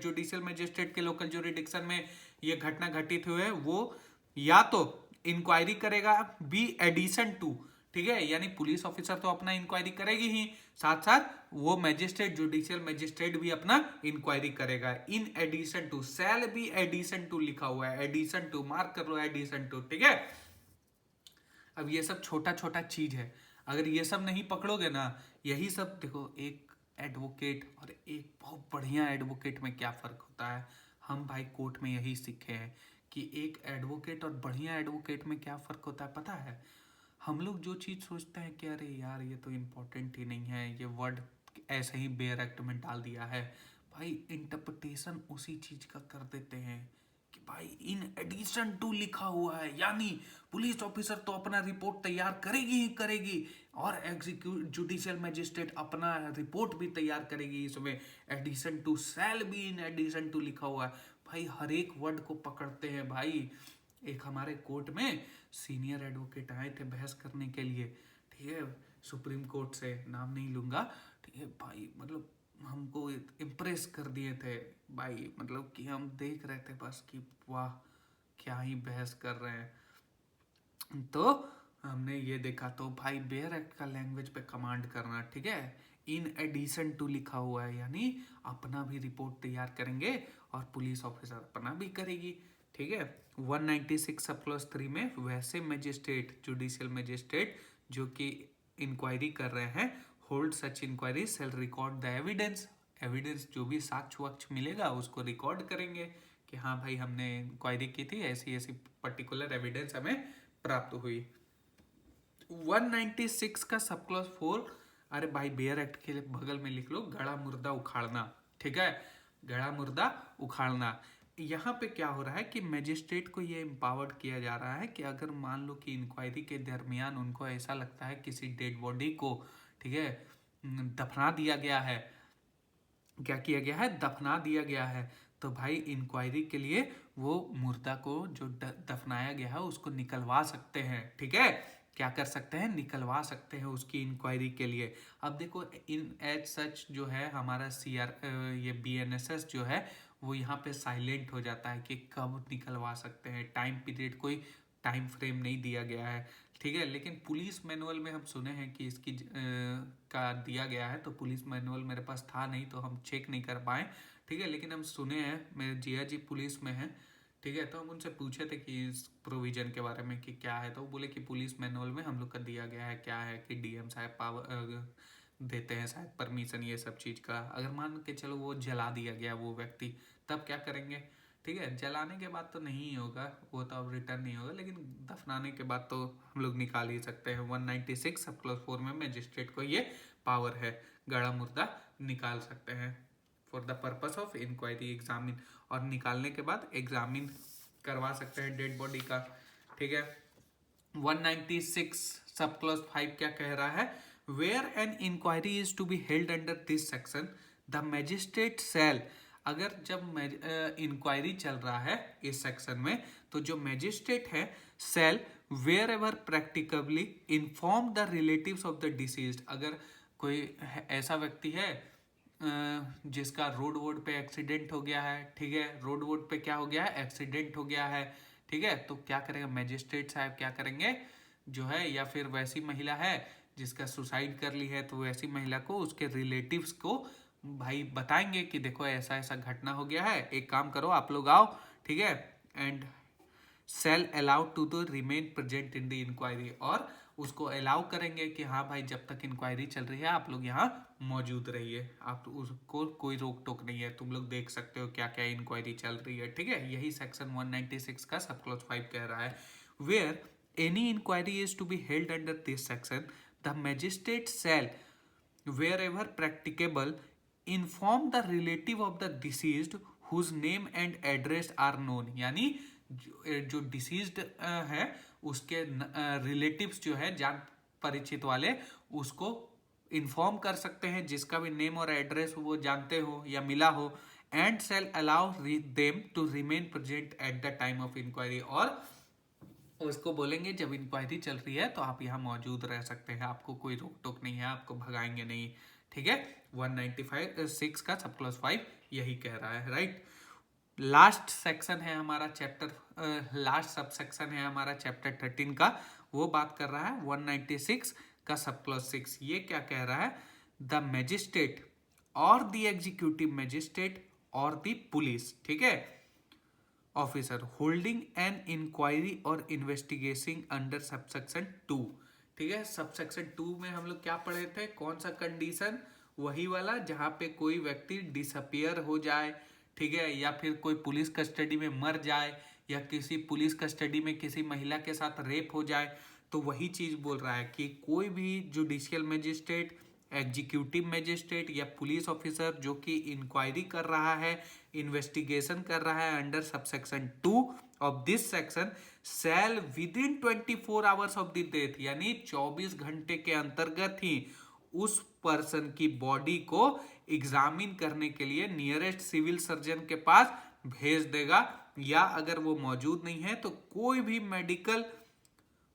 जुडिशियल मैजिस्ट्रेट के लोकल जुरिडिक्शन में ये घटना घटित हुई है वो या तो इंक्वायरी करेगा, बी एडिशन टू, ठीक है, यानी पुलिस ऑफिसर तो अपना इंक्वायरी करेगी ही, साथ साथ वो मैजिस्ट्रेट, जुडिशियल मैजिस्ट्रेट भी अपना इंक्वायरी करेगा। In addition to, shall be addition to लिखा हुआ है, एडिशन टू मार्क कर लो, एडिशन टू, ठीक है। अब ये सब छोटा छोटा चीज है, अगर ये सब नहीं पकड़ोगे ना, यही सब देखो, एक एडवोकेट और एक बहुत बढ़िया एडवोकेट में क्या फर्क होता है, हम भाई कोर्ट में यही सीखे हैं कि एक एडवोकेट और बढ़िया एडवोकेट में क्या फर्क होता है पता है। हम लोग जो चीज़ सोचते हैं कि अरे यार ये तो इम्पोर्टेंट ही नहीं है, ये वर्ड ऐसे ही बेयर एक्ट में डाल दिया है, भाई इंटरप्रिटेशन उसी चीज़ का कर देते हैं कि भाई इन एडिशन टू लिखा हुआ है, यानी पुलिस ऑफिसर तो अपना रिपोर्ट तैयार करेगी ही करेगी और एग्जीक्यूट जुडिशियल मजिस्ट्रेट अपना रिपोर्ट भी तैयार करेगी, इसमें addition to shall be in addition to लिखा हुआ है। भाई हर एक वर्ड को पकड़ते हैं भाई। एक हमारे कोर्ट में सीनियर एडवोकेट आए थे बहस करने के लिए, ठीक है, सुप्रीम कोर्ट से, नाम नहीं लूंगा, ठीक है भाई, मतलब हमको इम्प्रेस कर दिए थे भाई, मतलब कि हम देख रहे थे बस कि वाह क्या ही बहस कर रहे हैं। तो हमने ये देखा, तो भाई बेयर एक्ट का लैंग्वेज पे कमांड करना, ठीक है, इन एडिशन टू लिखा हुआ है, यानी अपना भी रिपोर्ट तैयार करेंगे और पुलिस ऑफिसर अपना भी करेगी, ठीक है। 196 सब क्लॉज 3 में वैसे मजिस्ट्रेट, जुडिशियल मजिस्ट्रेट जो कि इंक्वायरी कर रहे हैं, hold such inquiry shall record the evidence, evidence जो भी साक्ष्य वाक्ष मिलेगा उसको रिकॉर्ड करेंगे कि हाँ भाई हमने इंक्वायरी की थी, ऐसी ऐसी पर्टिकुलर एविडेंस हमें प्राप्त हुई। 196 का सब क्लॉज 4, अरे भाई बेयर एक्ट के बगल में लिख लो गड़ा मुर्दा उखाड़ना, ठीक है, गड़ा मुर्दा उखाड़ना। यहाँ पे क्या हो रहा है कि मजिस्ट्रेट को ये एम्पावर्ड किया जा रहा है कि अगर मान लो कि इंक्वायरी के दरमियान उनको ऐसा लगता है किसी डेड बॉडी को, ठीक है, दफना दिया गया है, क्या किया गया है, दफना दिया गया है, तो भाई इंक्वायरी के लिए वो मुर्दा को जो दफनाया गया है उसको निकलवा सकते हैं, ठीक है, क्या कर सकते हैं, निकलवा सकते हैं उसकी इंक्वायरी के लिए। अब देखो इन एज सच जो है हमारा ये BNSS जो है वो यहाँ पे साइलेंट हो जाता है कि कब निकलवा सकते हैं, टाइम पीरियड कोई टाइम फ्रेम नहीं दिया गया है, ठीक है। लेकिन पुलिस मैनुअल में हम सुने हैं कि इसकी का दिया गया है, तो पुलिस मैनुअल मेरे पास था नहीं तो हम चेक नहीं कर पाए, ठीक है, लेकिन हम सुने हैं, मेरे जिया जी पुलिस में है, ठीक है, तो हम उनसे पूछे थे कि इस प्रोविजन के बारे में कि क्या है, तो वो बोले कि पुलिस मैनुअल में हम लोग का दिया गया है, क्या है कि DM साहब पावर देते हैं शायद परमिशन ये सब चीज़ का। अगर मान के चलो वो जला दिया गया वो व्यक्ति, तब क्या करेंगे, ठीक है, जलाने के बाद तो नहीं होगा वो, तो अब रिटर्न नहीं होगा, लेकिन दफनाने के बाद तो हम लोग निकाल ही सकते हैं। 196 सब क्लॉज 4 में मजिस्ट्रेट को ये पावर है, गड़ा मुर्दा निकाल सकते हैं for the purpose of inquiry examine, और निकालने के बाद एग्जामिन करवा सकते हैं डेड बॉडी का, ठीक है। 196 सब क्लॉज 5 क्या कह रहा है, where an inquiry is to be held under this section the magistrate shall, अगर जब इंक्वायरी चल रहा है इस सेक्शन में, तो जो मैजिस्ट्रेट है shall wherever practicably inform the relatives of the deceased, अगर कोई ऐसा व्यक्ति है जिसका रोड पे एक्सीडेंट हो गया है, ठीक है, रोड पे क्या हो गया है, एक्सीडेंट हो गया है, ठीक है, तो क्या करेंगे मजिस्ट्रेट साहब, क्या करेंगे जो है, या फिर वैसी महिला है जिसका सुसाइड कर ली है, तो वैसी महिला को उसके रिलेटिव्स को भाई बताएंगे कि देखो ऐसा ऐसा घटना हो गया है, एक काम करो आप लोग आओ, ठीक है, and shall allowed to the remain present in the inquiry, और उसको अलाउ करेंगे कि हाँ भाई जब तक इंक्वायरी चल रही है आप लोग यहाँ मौजूद रहिए, आप उसको कोई रोक टोक नहीं है, तुम लोग देख सकते हो क्या क्या इंक्वायरी चल रही है, ठीक है। यही सेक्शन 196 का सब क्लॉज 5 कह रहा है, where any inquiry is to be held under this section the magistrate shall wherever practicable inform the relative of the deceased whose name and address are known, यानी जो डिसीज्ड है उसके relatives जो है जान परिचित वाले उसको इन्फॉर्म कर सकते हैं जिसका भी नेम और एड्रेस वो जानते हो या मिला हो, and shall allow them to remain present at the time of inquiry, और उसको बोलेंगे जब इंक्वायरी चल रही है तो आप यहाँ मौजूद रह सकते हैं, आपको कोई रोक टोक नहीं है, आपको भगाएंगे नहीं, ठीक है। 195 का सब क्लॉज 5 यही कह रहा है, राइट। लास्ट सेक्शन है हमारा चैप्टर, लास्ट सब सेक्शन है हमारा चैप्टर 13 का, वो बात कर रहा है 196 का सब क्लॉज 6, ये क्या कह रहा है, द मैजिस्ट्रेट और द एग्जीक्यूटिव मैजिस्ट्रेट और द पुलिस, ठीक है, officer holding an inquiry or investigation under subsection 2, ठीक है। सबसेक्शन 2 में हम लोग क्या पढ़े थे, कौन सा कंडीशन, वही वाला जहां पे कोई व्यक्ति डिसअपियर हो जाए, ठीक है, या फिर कोई पुलिस कस्टडी में मर जाए, या किसी पुलिस कस्टडी में किसी महिला के साथ रेप हो जाए, तो वही चीज बोल रहा है कि कोई भी जुडिशियल मजिस्ट्रेट, एग्जीक्यूटिव मजिस्ट्रेट या पुलिस ऑफिसर जो कि इंक्वायरी कर रहा है, इन्वेस्टिगेशन कर रहा है under subsection 2 of this section shall with in 24 hours of the death, यानी 24 घंटे के अंतर्गत ही उस पर्सन की बॉडी को एग्जामिन करने के लिए नियरेस्ट सिविल सर्जन के पास भेज देगा, या अगर वो मौजूद नहीं है तो कोई भी मेडिकल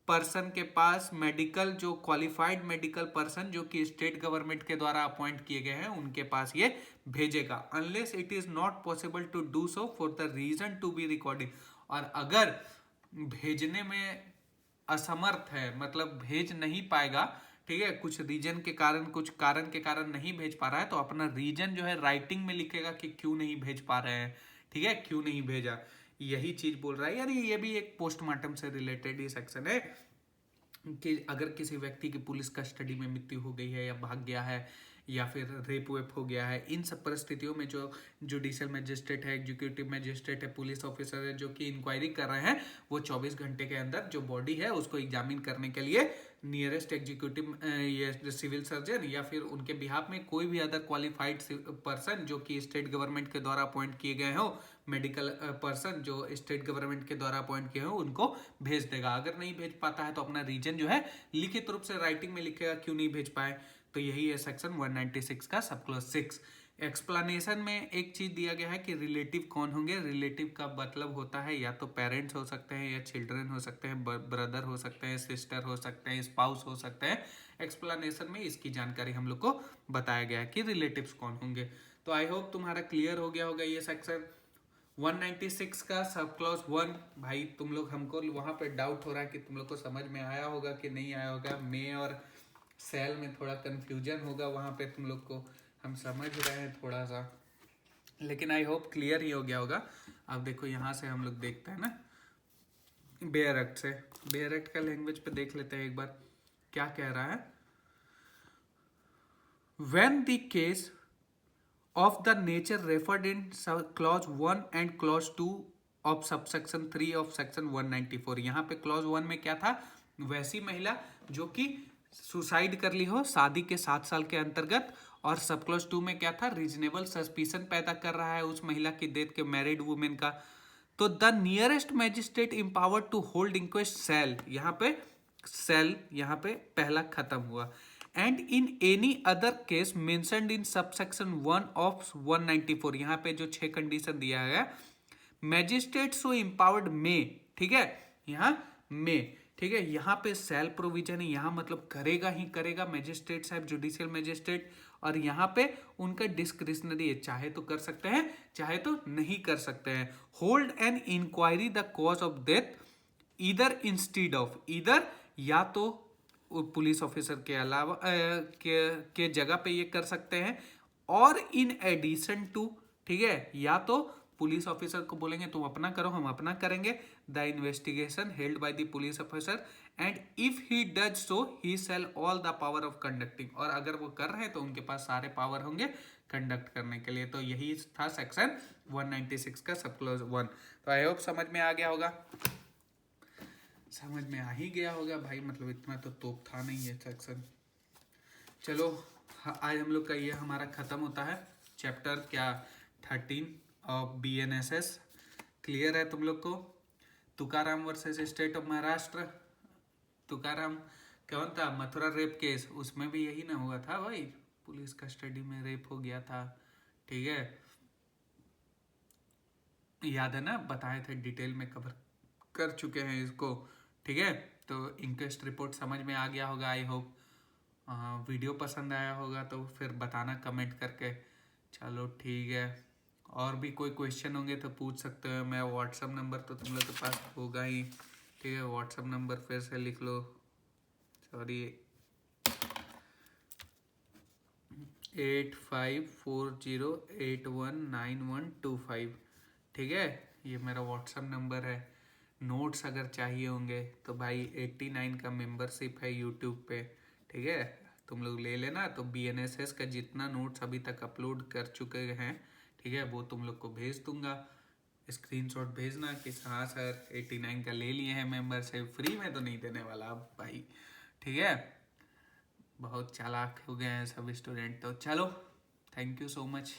पर्सन के पास, मेडिकल जो क्वालिफाइड मेडिकल पर्सन जो कि स्टेट गवर्नमेंट के द्वारा अपॉइंट किए गए हैं उनके पास ये भेजेगा, unless it is not possible to do so for the reason to be recording. और अगर भेजने में असमर्थ है, मतलब भेज नहीं पाएगा, ठीक है, कुछ रीजन के कारण, कुछ कारण के कारण नहीं भेज पा रहा है, तो अपना रीजन जो है राइटिंग में लिखेगा कि क्यों नहीं भेज पा रहे हैं, ठीक है, क्यों नहीं भेजा, यही चीज बोल रहा है। यार ये भी एक पोस्टमार्टम से रिलेटेड ही सेक्शन है कि अगर किसी व्यक्ति की पुलिस कस्टडी में मृत्यु हो गई है या भाग गया है या फिर रेप वेप हो गया है, इन सब परिस्थितियों में जो जुडिशियल मजिस्ट्रेट है, एग्जीक्यूटिव मजिस्ट्रेट है, पुलिस ऑफिसर है जो कि इंक्वायरी कर रहे हैं, वो 24 घंटे के अंदर जो बॉडी है उसको एग्जामिन करने के लिए नियरेस्ट एग्जीक्यूटिव सिविल सर्जन या फिर उनके बिहाफ में कोई भी अदर क्वालिफाइड पर्सन जो कि स्टेट गवर्नमेंट के द्वारा अपॉइंट किए गए हो, मेडिकल पर्सन जो स्टेट गवर्नमेंट के द्वारा अपॉइंट किए हो, उनको भेज देगा। अगर नहीं भेज पाता है तो अपना रीजन जो है लिखित रूप से राइटिंग में लिखेगा क्यों नहीं भेज पाए। तो यही है सेक्शन 196 का सब क्लॉज 6। एक्सप्लेनेशन में एक चीज दिया गया है कि रिलेटिव कौन होंगे। रिलेटिव का मतलब होता है या तो पेरेंट्स हो सकते हैं, या चिल्ड्रन हो सकते हैं, ब्रदर हो सकते हैं, सिस्टर हो सकते हैं, स्पाउस हो सकते हैं। एक्सप्लेनेशन में इसकी जानकारी हम लोग को बताया गया है कि रिलेटिव्स कौन होंगे। तो आई होप तुम्हारा क्लियर हो गया होगा ये सेक्शन 196 का सब क्लॉज 1। भाई तुम लोग, हमको वहां पे डाउट हो रहा है कि तुम लोग को समझ में आया होगा कि नहीं आया होगा। मे और सेल में थोड़ा कंफ्यूजन होगा, वहां पे तुम लोग को हम समझ रहे हैं थोड़ा सा, लेकिन आई होप क्लियर ही हो गया होगा। अब देखो यहाँ से हम लोग देखते हैं ना बेयर एक्ट से। बेयर एक्ट का लैंग्वेज पे देख लेते हैं एक बार क्या कह रहा है। When the case of the nature referred in clause 1 and clause 2 of subsection 3 of section 194। यहाँ पे clause 1 में क्या था, वैसी महिला जो कि सुसाइड कर ली हो शादी के 7 साल के अंतर्गत, और सब क्लॉज 2 में क्या था, रीजनेबल सस्पिशन पैदा कर रहा है उस महिला की डेथ के, मैरिड वुमेन का। तो the nearest magistrate empowered to hold inquest shall, यहाँ पे सेल यहाँ पे पहला खत्म हुआ। And in any other case mentioned in subsection 1 of 194, यहाँ पे जो 6 कंडीशन दिया है, मैजिस्ट्रेट सो इम्पावर्ड में, ठीक है, यहाँ में, ठीक है, यहाँ पे सेल प्रोविजन है, यहाँ मतलब करेगा ही करेगा मैजिस्ट्रेट साहब, जुडिशियल मैजिस्ट्रेट, और यहाँ पे उनका डिस्क्रिशनरी है, चाहे तो कर सकते हैं चाहे तो नहीं कर सकते हैं। Hold an inquiry the cause of death इधर इंस्टीड ऑफ, इधर या तो पुलिस ऑफिसर के अलावा के जगह पे ये कर सकते हैं, और इन एडिशन टू, ठीक है, या तो पुलिस ऑफिसर को बोलेंगे तुम अपना करो हम अपना करेंगे, the investigation held by the police officer, and if he does so he shall all the power of conducting, और अगर वो कर रहे हैं तो उनके पास सारे पावर होंगे कंडक्ट करने के लिए। तो यही था सेक्शन 196 का सब क्लॉज 1। तो आई होप समझ में आ गया होगा, समझ में आ ही गया होगा भाई, मतलब इतना तो तोप था नहीं ये सेक्शन। चलो आज हम लोग का ये हमारा खत्म होता है चैप्टर क्या 13 ऑफ BNSS। क्लियर है तुम लोग को। Tukaram versus state of Maharashtra, Tukaram कौन था, मथुरा रेप केस, उसमें भी यही ना हुआ था भाई, पुलिस कस्टडी में रेप हो गया था, ठीक है, याद है ना, बताए थे डिटेल में कवर कर चुके हैं इसको, ठीक है। तो इंक्वेस्ट रिपोर्ट समझ में आ गया होगा आई होप। वीडियो पसंद आया होगा तो फिर बताना कमेंट करके। चलो ठीक है, और भी कोई क्वेश्चन होंगे तो पूछ सकते हो। मैं व्हाट्सअप नंबर तो तुम लोग के पास होगा ही, ठीक है, व्हाट्सअप नंबर फिर से लिख लो, सॉरी 8540819125, ठीक है, ये मेरा व्हाट्सअप नंबर है। नोट्स अगर चाहिए होंगे तो भाई 89 का मेंबरशिप है यूट्यूब पे, ठीक है, तुम लोग ले लेना। तो BNSS का जितना नोट्स अभी तक अपलोड कर चुके हैं, ठीक है, वो तुम लोग को भेज दूंगा। स्क्रीनशॉट भेजना कि हाँ सर 89 का ले लिए हैं मेंबरशिप, फ्री में तो नहीं देने वाला अब भाई, ठीक है। बहुत चालाक हो गए हैं सब स्टूडेंट। तो चलो, थैंक यू सो मच।